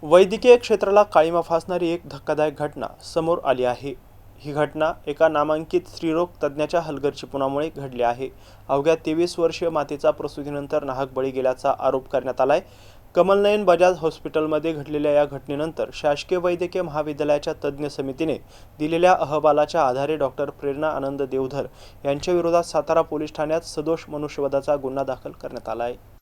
वैद्यकीय क्षेत्राला काळिमा फासणारी एक धक्कादायक घटना समोर आली आहे। ही घटना एका नामांकित स्त्रीरोग तज्ज्ञाच्या हलगर्जीपणामुळे घडली आहे। अवघ्या 23 वर्षीय मातेचा प्रसूतीनंतर नाहक बळी गेल्याचा आरोप करण्यात आलाय। कमलनयन बजाज हॉस्पिटलमध्ये घडलेल्या या घटनेनंतर शासकीय वैद्यकीय महाविद्यालयाच्या तज्ज्ञ समितीने दिलेल्या अहवालाच्या आधारे डॉक्टर प्रेरणा आनंद देवधर यांच्या विरोधात सातारा पोलीस ठाण्यात सदोष मनुष्यवधाचा गुन्हा दाखल करण्यात आला आहे।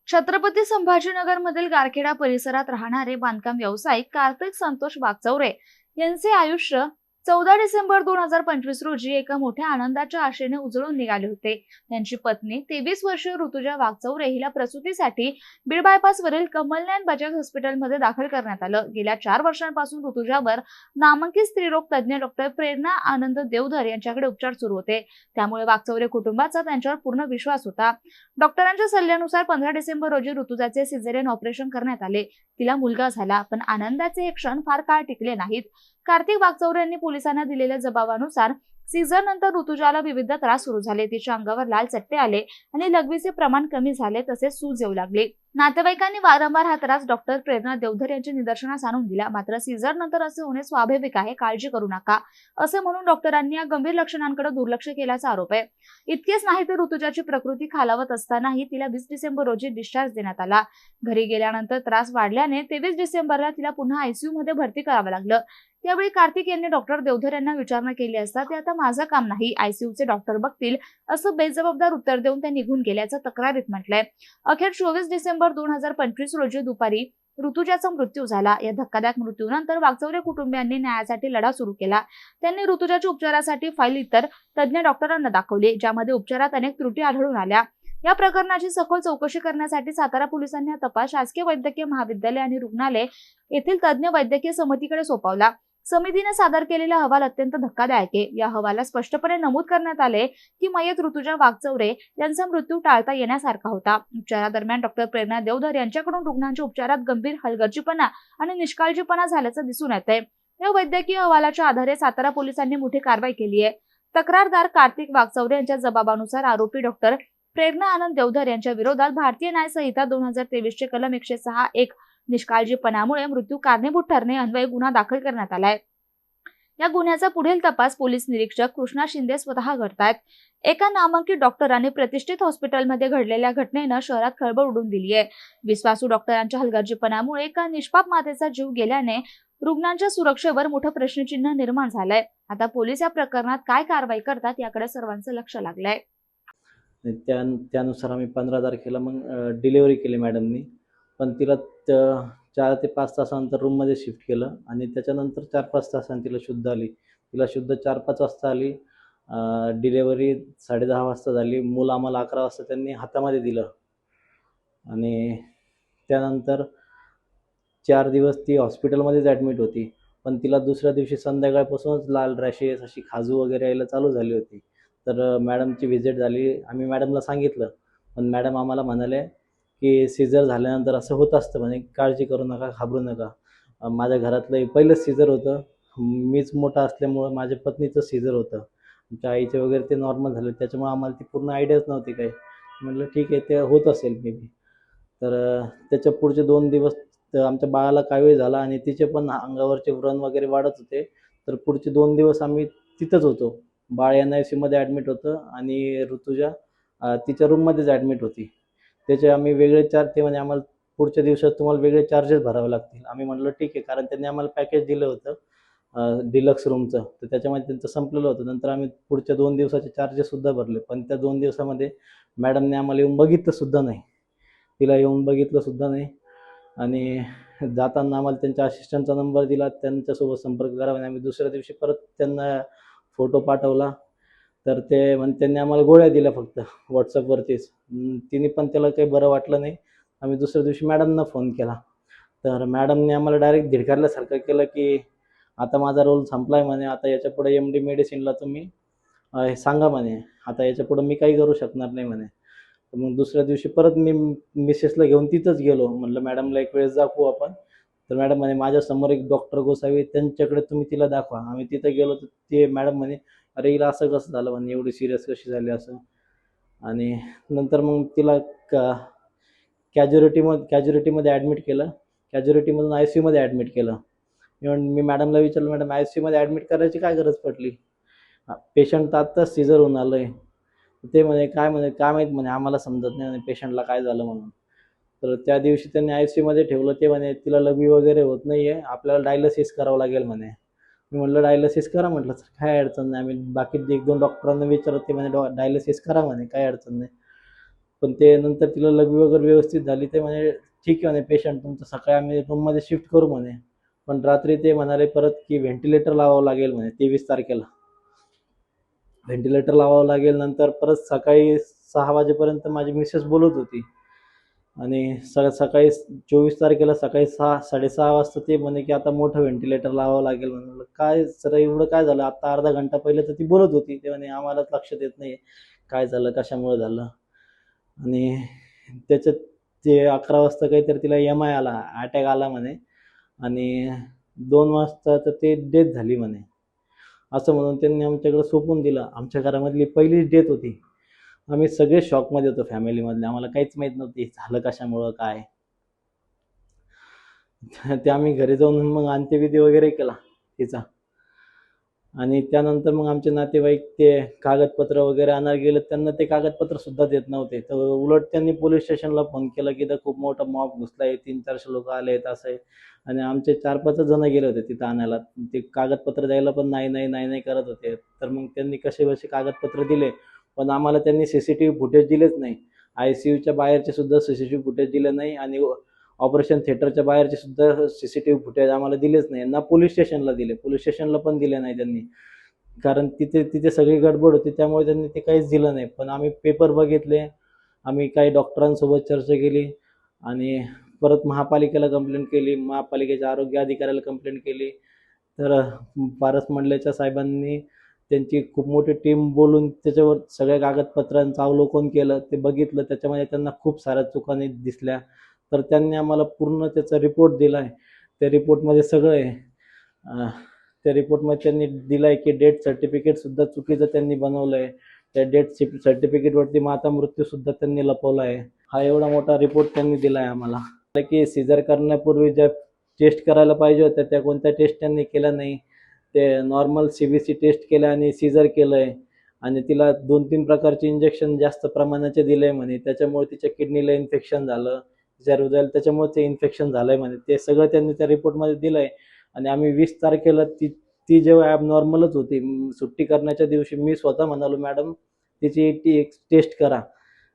छत्रपती संभाजीनगर मधील गारखेडा परिसरात राहणारे बांधकाम व्यावसायिक कार्तिक संतोष वागचौरे यांचे आयुष्य 14 डिसेंबर 2025 रोजी एका मोठ्या आनंदाच्या आशेने उजळून निघाले होते। त्यांची पत्नी 23 वर्षीय ऋतुजा वागचौरे हिला प्रसूतीसाठी बीड बायपास वरील कमलनयन बजाज हॉस्पिटलमध्ये दाखल करण्यात आलं। गेल्या 4 वर्षांपासून ऋतुजावर नामांकित स्त्रीरोग तज्ज्ञ डॉक्टर प्रेरणा आनंद देवधर यांच्याकडे उपचार सुरू होते। त्यामुळे वागचौरे कुटुंबाचा त्यांच्यावर पूर्ण विश्वास होता। डॉक्टरांच्या सल्ल्यानुसार 15 डिसेंबर रोजी ऋतुजाचे सिझेरियन ऑपरेशन करण्यात आले। तिला मुलगा झाला, पण आनंदाचे हे क्षण फार काळ टिकले नाहीत। कार्तिक वागचौरे यांनी पोलिसांना दिलेल्या जबाबानुसार सीझर नंतर ऋतुजाला विविध त्रास सुरू झाले। तिच्या अंगावर लाल चट्टे आले आणि लघवीचे प्रमाण कमी झाले, तसेच सूज येऊ लागली। नातेवाईकांनी वारंवार हा त्रास डॉक्टर प्रेरणा देवधर यांच्या निदर्शनास आणून दिला, मात्र सीझर नंतर असे होणे स्वाभाविक आहे, काळजी करू नका असे म्हणून डॉक्टरांनी या गंभीर लक्षणांकडे दुर्लक्ष केल्याचा आरोप आहे। इतकेच नाही तर ऋतुजाची प्रकृती खालावत असतानाही तिला 20 डिसेंबर रोजी डिस्चार्ज देण्यात आला। घरी गेल्यानंतर त्रास वाढल्याने 23 डिसेंबरला तिला पुन्हा आयसीयू मध्ये भरती करावं लागलं। त्यावेळी कार्तिक यांनी डॉक्टर देवधर यांना विचारणा केली असता ते आता माझं काम नाही, आयसीयूचे डॉक्टर बघतील असं बेजबाबदार उत्तर देऊन त्या निघून गेल्याचं तक्रारीत म्हटलंय। अखेर 24 डिसेंबर 2025 रोजी दुपारी ऋतुजाचा मृत्यू झाला। या धक्कादायक मृत्यूनंतर वागचौरे कुटुंबियांनी न्यायासाठी लढा सुरू केला। त्यांनी ऋतुजाच्या उपचारासाठी फाईल इतर तज्ज्ञ डॉक्टरांना दाखवली, ज्यामध्ये उपचारात अनेक त्रुटी आढळून आल्या। या प्रकरणाची सखोल चौकशी करण्यासाठी सातारा पोलिसांनी हा तपास शासकीय वैद्यकीय महाविद्यालय आणि रुग्णालय येथील तज्ज्ञ वैद्यकीय समितीकडे सोपवला। समितीने सादर केलेला अहवाल अत्यंत धक्कादायक आहे। या अहवालात स्पष्टपणे नमूद करण्यात आले की मयत ऋतुजा वागचौरे यांचा मृत्यू टाळता येण्यासारखा होता। उपचारादरम्यान डॉक्टर प्रेरणा देवधर यांच्याकडून रुग्णांच्या उपचारात गंभीर हलगर्जीपणा आणि निष्काळजीपणा झाल्याचं दिसून येतंय। या वैद्यकीय अहवालाच्या आधारे सातारा पोलिसांनी मोठी कारवाई केली आहे। तक्रारदार कार्तिक वागचौरे यांच्या जबाबानुसार आरोपी डॉक्टर प्रेरणा आनंद देवधर यांच्या विरोधात भारतीय न्याय संहिता 2023 चे कलम 106(1) निष्काळजीपणामुळे मृत्यू कारणीभूत ठरणे अन्वये गुन्हा दाखल करण्यात आलाय। या गुन्ह्याचा पुढील तपास पोलीस निरीक्षक कृष्णा शिंदे स्वतः करतायत। एका नामांकित डॉक्टरांनी प्रतिष्ठित हॉस्पिटलमध्ये घडलेल्या घटनेनं शहरात खळबळ उडून दिली आहे। विश्वासू डॉक्टरांच्या हलगर्जीपणामुळे एका निष्पाप मातेचा जीव गेल्याने रुग्णांच्या सुरक्षेवर मोठं प्रश्नचिन्ह निर्माण झालंय। आता पोलीस या प्रकरणात काय कारवाई करतात याकडे सर्वांचं लक्ष लागलंय। त्यानुसार आम्ही 15 तारखेला मग डिलिव्हरी केली मॅडमनी, पण तिला 4 ते 5 तासानंतर रूममध्ये शिफ्ट केलं आणि त्याच्यानंतर 4-5 तासांनी तिला शुद्ध आली। तिला शुद्ध 4-5 वाजता आली। डिलिव्हरी 10:30 वाजता झाली। मूल आम्हाला 11 वाजता त्यांनी हातामध्ये दिलं आणि त्यानंतर 4 दिवस ती हॉस्पिटलमध्येच ॲडमिट होती, पण तिला दुसऱ्या दिवशी संध्याकाळपासूनच लाल रॅशेस अशी खाजू वगैरे यायला चालू झाली होती। तर मॅडमची व्हिजिट झाली। आम्ही मॅडमला सांगितलं, पण मॅडम आम्हाला म्हणाले की सीझर झाल्यानंतर असं होत असतं म्हणे, काळजी करू नका, घाबरू नका। माझ्या घरातलं पहिलंच सीझर होतं, मीच मोठा असल्यामुळं माझ्या पत्नीचं सीझर होतं, आमच्या आईचे वगैरे ते नॉर्मल झाले, त्याच्यामुळे आम्हाला ती पूर्ण आयडियाच नव्हती काही। म्हटलं ठीक आहे, ते होत असेल मे बी। तर त्याच्या पुढचे 2 दिवस आमच्या बाळाला कावीळ झाला आणि तिचे पण अंगावरचे व्रण वगैरे वाढत होते। तर पुढचे 2 दिवस आम्ही तिथंच होतो। बाळ NICUमध्ये ॲडमिट होतं आणि ऋतुजा तिच्या रूममध्येच ॲडमिट होती। त्याचे आम्ही वेगळे ते म्हणे आम्हाला पुढच्या दिवसात तुम्हाला वेगळे चार्जेस भरावे लागतील। आम्ही म्हटलं ठीक आहे, कारण त्यांनी आम्हाला पॅकेज दिलं होतं डिलक्स रूमचं, तर त्याच्यामध्ये त्यांचं संपलेलं होतं। नंतर आम्ही पुढच्या 2 दिवसाचे चार्जेससुद्धा भरले, पण त्या 2 दिवसामध्ये मॅडमने आम्हाला येऊन बघितलंसुद्धा नाही, तिला येऊन बघितलंसुद्धा नाही। आणि जाताना आम्हाला त्यांच्या असिस्टंटचा नंबर दिला, त्यांच्यासोबत संपर्क करा म्हणे। आम्ही दुसऱ्या दिवशी परत त्यांना फोटो पाठवला, तर त्यांनी आम्हाला गोळ्या दिल्या फक्त व्हॉट्सअपवरतीच। तिने पण त्याला काही बरं वाटलं नाही। आम्ही दुसऱ्या दिवशी मॅडमना फोन केला, तर मॅडमने आम्हाला डायरेक्ट धिडकारल्यासारखं केलं की आता माझा रोल संपला आहे म्हणे, आता याच्यापुढे MD मेडिसिनला तुम्ही सांगा म्हणे, आता याच्यापुढं मी काही करू शकणार नाही म्हणे। मग दुसऱ्या दिवशी परत मी मिसेसला घेऊन तिथंच गेलो। म्हटलं मॅडमला एक वेळेस दाखवू आपण, तर मॅडम म्हणे माझ्यासमोर एक डॉक्टर गोसावी, त्यांच्याकडे तुम्ही तिला दाखवा। आम्ही तिथं गेलो, तर ते मॅडम म्हणे अरे हिला असं कसं झालं म्हणे, एवढी सिरियस कशी झाली असं। आणि नंतर मग तिला कॅज्युरिटीमध्ये ॲडमिट केलं। कॅज्युलिटीमधून ICU मध्ये ॲडमिट केलं. मी मॅडमला विचारलं, मॅडम ICU मध्ये ॲडमिट करायची काय गरज पडली? पेशंट तर आत्ताच सीझर होऊन आलं आहे. ते म्हणे काय माहीत म्हणे, आम्हाला समजत नाही म्हणे पेशंटला काय झालं म्हणून. तर त्या दिवशी त्यांनी ICU मध्ये ठेवलं. ते म्हणे तिला लघवी वगैरे होत नाही आहे, आपल्याला डायलिसिस करावं लागेल म्हणे. मी म्हटलं डायलिसिस करा म्हटलं, सर काय अडचण नाही. आम्ही बाकी 1-2 डॉक्टरांना विचारलं, ते म्हणे डायलिसिस करा म्हणे, काय अडचण नाही. पण ते नंतर तिला लघवी वगैरे व्यवस्थित झाली. ते म्हणे ठीक आहे म्हणे, पेशंट तुमचं सकाळी आम्ही रूममध्ये शिफ्ट करू म्हणे. पण रात्री ते म्हणाले परत की व्हेंटिलेटर लावावं लागेल म्हणे 23 तारखेला. व्हेंटिलेटर लावावं लागेल. नंतर परत सकाळी 6 वाजेपर्यंत माझी मिसेस बोलत होती आणि सकाळी 24 तारखेला सकाळी 6-6:30 वाजता ते म्हणे की आता मोठं व्हेंटिलेटर लावावं लागेल म्हणे. म्हणलं काय सर एवढं काय झालं? आता अर्धा घंटा पहिले तर ती बोलत होती. ते म्हणे आम्हालाच लक्षात येत नाही काय झालं, कशामुळे झालं. आणि त्याच्यात ते 11 वाजता काहीतरी तिला MI आला, अटॅक आला म्हणे. आणि 2 वाजता तर ते डेथ झाली म्हणे. असं म्हणून त्यांनी आमच्याकडे सोपवून दिलं. आमच्या घरामधली पहिलीच डेथ होती. आम्ही सगळे शॉकमध्ये होतो फॅमिलीमधले. आम्हाला काहीच माहीत नव्हती झालं कशामुळं काय. ते आम्ही घरी जाऊन मग अंत्यविधी वगैरे केला तिचा. आणि त्यानंतर मग आमचे नातेवाईक ते कागदपत्र वगैरे आणायला गेले. त्यांना ते कागदपत्र सुद्धा देत नव्हते. तर उलट त्यांनी पोलीस स्टेशनला फोन केला की इथं खूप मोठा मॉब घुसला आहे, 300-400 लोक आले आहेत असं आहे. आणि आमचे 4-5 जण गेले होते तिथं आणायला. ते कागदपत्र द्यायला पण नाही करत होते. तर मग त्यांनी कसे कागदपत्र दिले, पण आम्हाला त्यांनी CCTV फुटेज दिलेच नाही. ICUच्या बाहेरचे सुद्धा CCTV फुटेज दिले नाही आणि ऑपरेशन थिएटरच्या बाहेरचे सुद्धा CCTV फुटेज आम्हाला दिलेच नाही. ना पोलीस स्टेशनला दिले, पोलीस स्टेशनला पण दिले नाही त्यांनी. कारण तिथे सगळी गडबड होती, त्यामुळे त्यांनी ते काहीच दिलं नाही. पण आम्ही पेपर बघितले, आम्ही काही डॉक्टरांसोबत चर्चा केली आणि परत महापालिकेला कंप्लेंट केली, महापालिकेच्या आरोग्य अधिकाऱ्याला कंप्लेंट केली. तर पारस मंडलेच्या साहेबांनी त्यांची खूप मोठी टीम बोलून त्याच्यावर सगळ्या कागदपत्रांचं अवलोकन केलं. ते बघितलं, त्याच्यामध्ये त्यांना खूप साऱ्या चुका दिसल्या. तर त्यांनी आम्हाला पूर्ण त्याचा रिपोर्ट दिला आहे. त्या रिपोर्टमध्ये सगळं आहे. त्या रिपोर्टमध्ये त्यांनी दिलं आहे की डेथ सर्टिफिकेटसुद्धा चुकीचं त्यांनी बनवलं आहे. त्या डेथ सर्टिफिकेटवरती माता मृत्यूसुद्धा त्यांनी लपवला आहे. हा एवढा मोठा रिपोर्ट त्यांनी दिला आहे आम्हाला. की सीझर करण्यापूर्वी ज्या टेस्ट करायला पाहिजे होत्या त्या कोणत्या टेस्ट त्यांनी केल्या नाही. ते नॉर्मल CBC टेस्ट केल्या आणि सीझर केलं आहे. आणि तिला 2-3 प्रकारचे इंजेक्शन जास्त प्रमाणाचे दिले म्हणे. त्याच्यामुळे तिच्या किडनीला इन्फेक्शन झालं, तिच्या हृदयाला त्याच्यामुळे ते इन्फेक्शन झालंय म्हणे. ते सगळं त्यांनी त्या रिपोर्टमध्ये दिलंय. आणि आम्ही 20 तारखेला ती जेव्हा ॲबनॉर्मलच होती, सुट्टी करण्याच्या दिवशी मी स्वतः म्हणालो मॅडम तिची एक टेस्ट करा.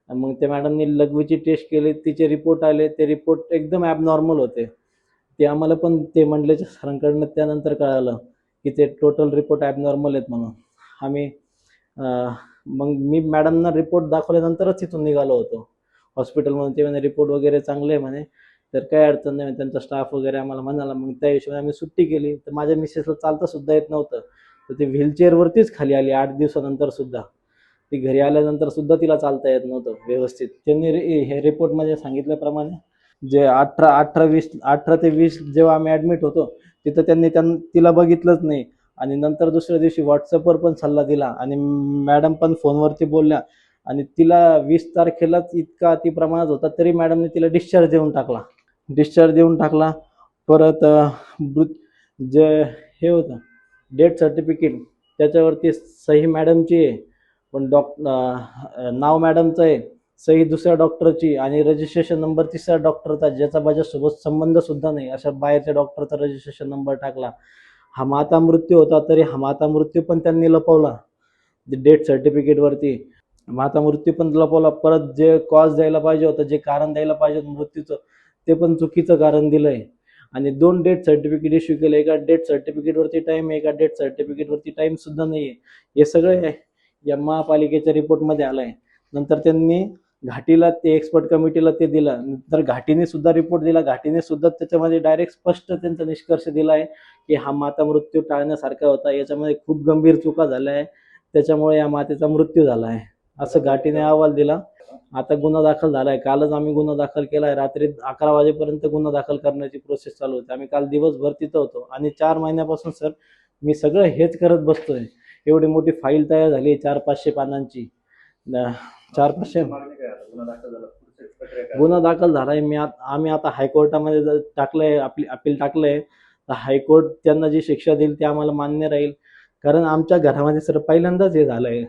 मग त्या मॅडमनी लघवीची टेस्ट केली, तिचे रिपोर्ट आले, ते रिपोर्ट एकदम ॲबनॉर्मल होते. ते आम्हाला पण ते मंडलेच्या सरांकडनं त्यानंतर कळालं की ते टोटल रिपोर्ट ॲबनॉर्मल आहेत म्हणून. आम्ही मग मी मॅडमना रिपोर्ट दाखवल्यानंतरच तिथून निघालो होतो हॉस्पिटलमधून. ते म्हणे रिपोर्ट वगैरे चांगले आहे म्हणे, तर काय अडचण नाही. त्यांचा स्टाफ वगैरे आम्हाला म्हणाला. मग त्या हिशोबाने आम्ही सुट्टी केली. तर माझ्या मिसेसला चालता सुद्धा येत नव्हतं, तर ती व्हीलचेअरवरतीच खाली आली 8 दिवसानंतर सुद्धा. ती घरी आल्यानंतर सुद्धा तिला चालता येत नव्हतं व्यवस्थित. त्यांनी हे रिपोर्टमध्ये सांगितल्याप्रमाणे जे 18 ते 20 जेव्हा आम्ही ॲडमिट होतो तिथं त्यांनी तिला बघितलंच नाही. आणि नंतर दुसऱ्या दिवशी व्हॉट्सअपवर पण सल्ला दिला आणि मॅडम पण फोनवरती बोलल्या. आणि तिला 20 तारखेलाच इतका अति प्रमाणात होता तरी मॅडमने तिला डिस्चार्ज देऊन टाकला. परत जे हे होतं डेथ सर्टिफिकेट त्याच्यावरती सही मॅडमची आहे, पण नाव मॅडमचं आहे, सही दुसऱ्या डॉक्टरची आणि रजिस्ट्रेशन नंबर तिसऱ्या डॉक्टरचा, ज्याचा माझ्यासोबत संबंध सुद्धा नाही, अशा बाहेरच्या डॉक्टरचा रजिस्ट्रेशन नंबर टाकला. हा माता मृत्यू होता तरी हा माता मृत्यू पण त्यांनी लपवला. डेथ सर्टिफिकेटवरती माता मृत्यू पण लपवला. परत जे कॉज द्यायला पाहिजे होतं, जे कारण द्यायला पाहिजे होतं मृत्यूचं, ते पण चुकीचं कारण दिलंय. आणि 2 डेथ सर्टिफिकेट इश्यू केले. एका डेथ सर्टिफिकेटवरती टाईम आहे, एका डेथ सर्टिफिकेटवरती टाईम सुद्धा नाही आहे. हे सगळं या महापालिकेच्या रिपोर्टमध्ये आलं आहे. नंतर त्यांनी घाटीला ते एक्सपर्ट कमिटीला ते दिलं. नंतर घाटीने सुद्धा रिपोर्ट दिला. घाटीने सुद्धा त्याच्यामध्ये डायरेक्ट स्पष्ट त्यांचा निष्कर्ष दिला आहे की हा माता मृत्यू टाळण्यासारखा होता, याच्यामध्ये खूप गंभीर चुका झाल्या आहे, त्याच्यामुळे या मातेचा मृत्यू झाला आहे, असं घाटीने अहवाल दिला. आता गुन्हा दाखल झाला आहे. कालच आम्ही गुन्हा दाखल केला आहे. रात्री 11 वाजेपर्यंत गुन्हा दाखल करण्याची प्रोसेस चालू होती. आम्ही काल दिवसभर तिथं होतो. आणि 4 महिन्यापासून सर मी सगळं हेच करत बसतोय. एवढी मोठी फाईल तयार झाली 400-500 पानांची. 400 गुन्हा दाखल झालाय. आम्ही आता हायकोर्टामध्ये जर टाकलंय, आपली अपील टाकलंय, तर हायकोर्ट त्यांना जी शिक्षा देईल ती आम्हाला मान्य राहील. कारण आमच्या घरामध्ये सर पहिल्यांदाच हे झालंय.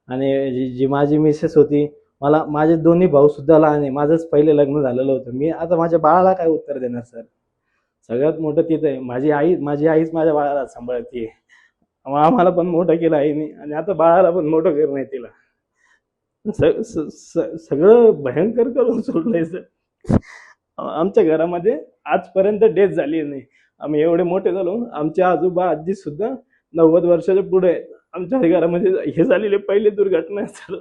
आणि जी माझी मिसेस होती, माझे दोन्ही भाऊ सुद्धा लहान आहे. माझंच पहिले लग्न झालेलं होतं. मी आता माझ्या बाळाला काय उत्तर देणार सर? सगळ्यात मोठं तिथं आहे. माझी आईच माझ्या बाळाला सांभाळते. आम्हाला पण मोठं केलं आईने आणि आता बाळाला पण मोठं करणं आहे तिला. सगळं भयंकर करून सोडलंय सर. आमच्या घरामध्ये आजपर्यंत डेथ झाली नाही. आम्ही एवढे मोठे झालो, आमचे आजोबा आजी सुद्धा 90 वर्षाच्या पुढे आहेत. आमच्या घरामध्ये हे झालेली पहिली दुर्घटना आहे सर.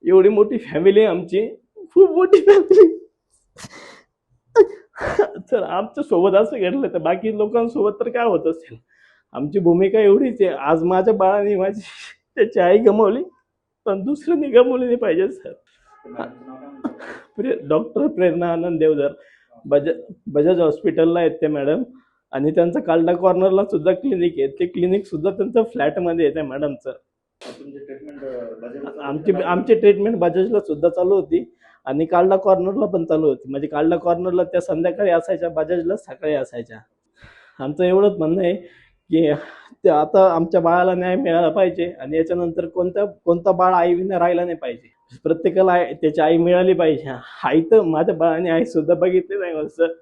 एवढी मोठी फॅमिली आहे आमची, खूप मोठी फॅमिली. सर आमच्या सोबत असं घडलं तर बाकी लोकांसोबत तर काय होत असेल. आमची भूमिका एवढीच आहे. आज माझ्या बाळाने त्याची आई गमावली, पण दुसऱ्यांनी गमावली नाही पाहिजे सर. डॉक्टर प्रेरणा आनंद देवधर बजाज हॉस्पिटलला आहेत ते मॅडम. आणि त्यांचं कालडा कॉर्नरला सुद्धा क्लिनिक आहे. ते क्लिनिक सुद्धा त्यांचं फ्लॅटमध्ये आहे त्या मॅडमचं. आमची ट्रीटमेंट बजाजला सुद्धा चालू होती आणि कालडा कॉर्नरला पण चालू होती. म्हणजे कालडा कॉर्नरला त्या संध्याकाळी असायच्या, बजाजला सकाळी असायच्या. आमचं एवढंच म्हणणं आहे की ते आता आमच्या बाळाला न्याय मिळाला पाहिजे आणि याच्यानंतर कोणता बाळ आई विना राहिला नाही पाहिजे. प्रत्येकाला त्याची आई मिळाली पाहिजे. आई तर माझ्या बाळाने आई सुद्धा बघितली नाही सर.